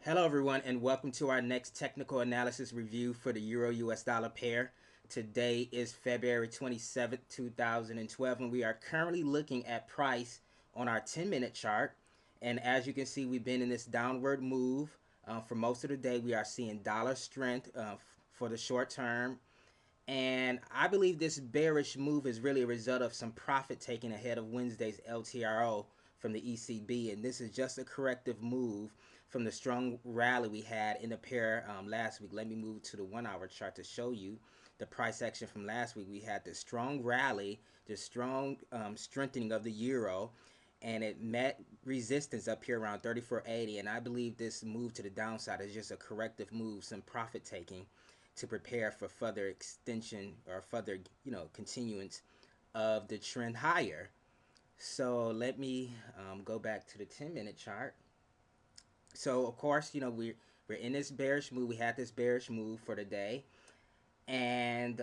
Hello everyone and welcome to our next technical analysis review for the Euro US dollar pair. Today is February 27th, 2012 and we are currently looking at price on our 10-minute chart. And as you can see, we've been in this downward move for most of the day. We are seeing dollar strength for the short term. And I believe this bearish move is really a result of some profit taking ahead of Wednesday's LTRO from the ECB. And this is just a corrective move from the strong rally we had in the pair last week. Let me move to the 1-hour chart to show you the price action from last week. We had the strong rally, the strong strengthening of the euro, and it met resistance up here around 34.80. And I believe this move to the downside is just a corrective move, some profit taking to prepare for further extension or further, continuance of the trend higher. So let me go back to the 10-minute chart. So of course, we're in this bearish move. We had this bearish move for the day, and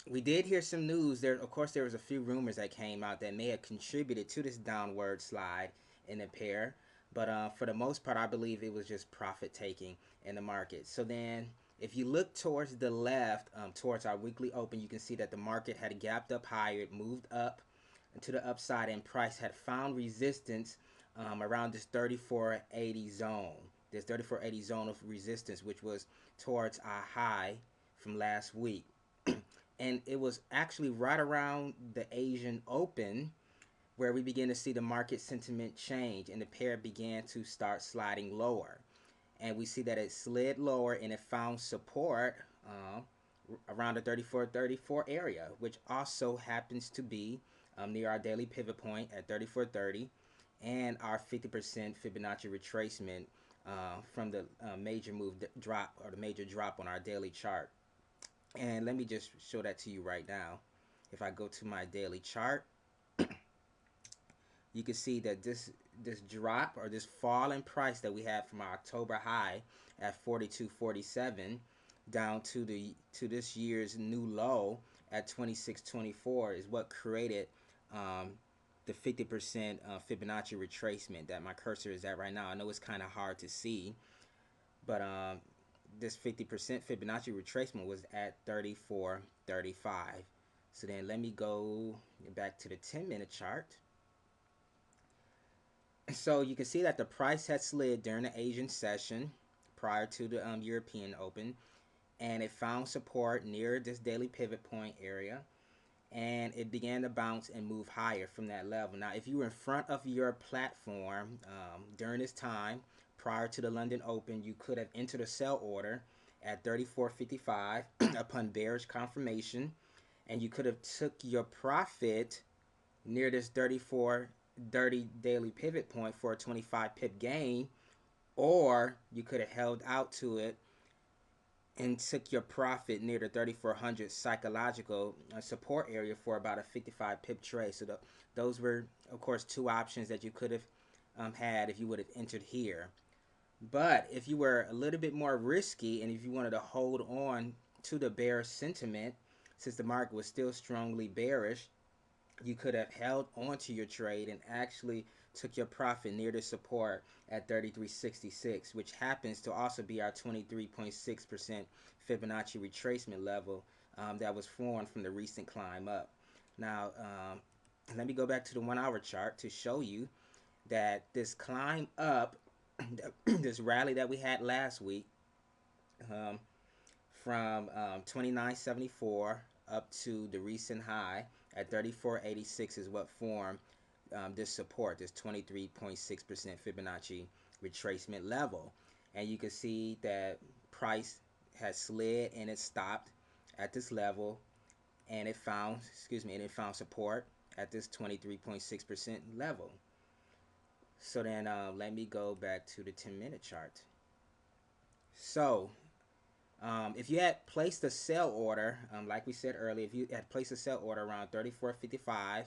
we did hear some news. There, of course, there was a few rumors that came out that may have contributed to this downward slide in the pair. But for the most part, I believe it was just profit taking in the market. So then, if you look towards the left, towards our weekly open, you can see that the market had gapped up higher. It moved up to the upside, and price had found resistance around this 34.80 zone. This 34.80 zone of resistance, which was towards our high from last week. And it was actually right around the Asian Open where we began to see the market sentiment change and the pair began to start sliding lower. And we see that it slid lower and it found support around the 34.34 area, which also happens to be near our daily pivot point at 34.30 and our 50% Fibonacci retracement from the major move drop or the major drop on our daily chart. And let me just show that to you right now. If I go to my daily chart, you can see that this drop or this fall in price that we had from our October high at 42.47 down to this year's new low at 26.24 is what created the 50% Fibonacci retracement that my cursor is at right now. I know it's kind of hard to see, but this 50% Fibonacci retracement was at 34.35. So then let me go back to the 10-minute chart. So you can see that the price had slid during the Asian session prior to the European Open, and it found support near this daily pivot point area, and it began to bounce and move higher from that level. Now, if you were in front of your platform during this time prior to the London Open, you could have entered a sell order at 34.55 upon bearish confirmation, and you could have took your profit near this 34.30 daily pivot point for a 25 pip gain, or you could have held out to it and took your profit near the 3400 psychological support area for about a 55 pip trade. So those were, of course, two options that you could have had if you would have entered here. But if you were a little bit more risky and if you wanted to hold on to the bearish sentiment, since the market was still strongly bearish, you could have held on to your trade and actually took your profit near the support at 33.66, which happens to also be our 23.6% Fibonacci retracement level that was formed from the recent climb up. Now, let me go back to the 1-hour chart to show you that this climb up, this rally that we had last week from 29.74 up to the recent high at 34.86 is what formed this support, this 23.6% Fibonacci retracement level. And you can see that price has slid and it stopped at this level, and it found, support at this 23.6% level. So then let me go back to the 10-minute chart. So if you had placed a sell order, like we said earlier, if you had placed a sell order around 34.55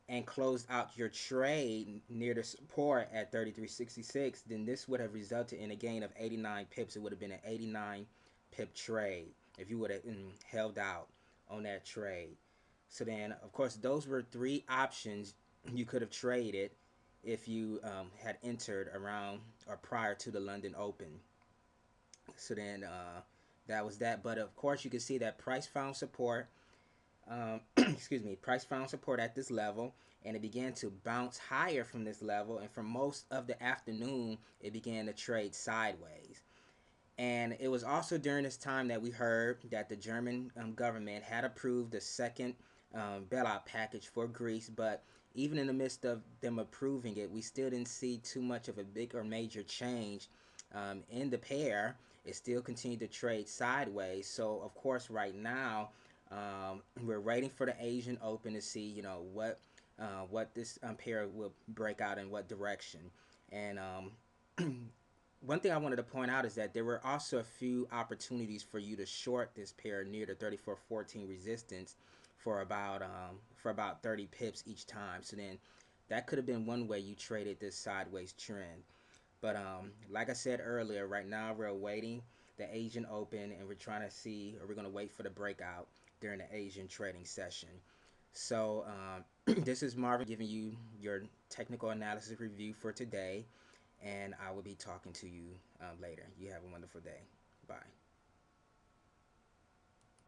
and closed out your trade near the support at 33.66, then this would have resulted in a gain of 89 pips. It would have been an 89 pip trade if you would have held out on that trade. So then, of course, those were three options you could have traded if you had entered around or prior to the London Open. So then that was that. But of course, you can see that price found support. Excuse me, price found support at this level, and it began to bounce higher from this level. And for most of the afternoon, it began to trade sideways. And it was also during this time that we heard that the German government had approved the second bailout package for Greece. But even in the midst of them approving it, we still didn't see too much of a big or major change in the pair. It still continued to trade sideways. So, of course, right now, we're waiting for the Asian Open to see, what this pair will break out in what direction. And one thing I wanted to point out is that there were also a few opportunities for you to short this pair near the 34.14 resistance for about 30 pips each time. So then that could have been one way you traded this sideways trend. But like I said earlier, right now we're awaiting the Asian Open, and we're trying to see, or we're going to wait for the breakout during the Asian trading session. So this is Marvin giving you your technical analysis review for today, and I will be talking to you later. You have a wonderful day. Bye.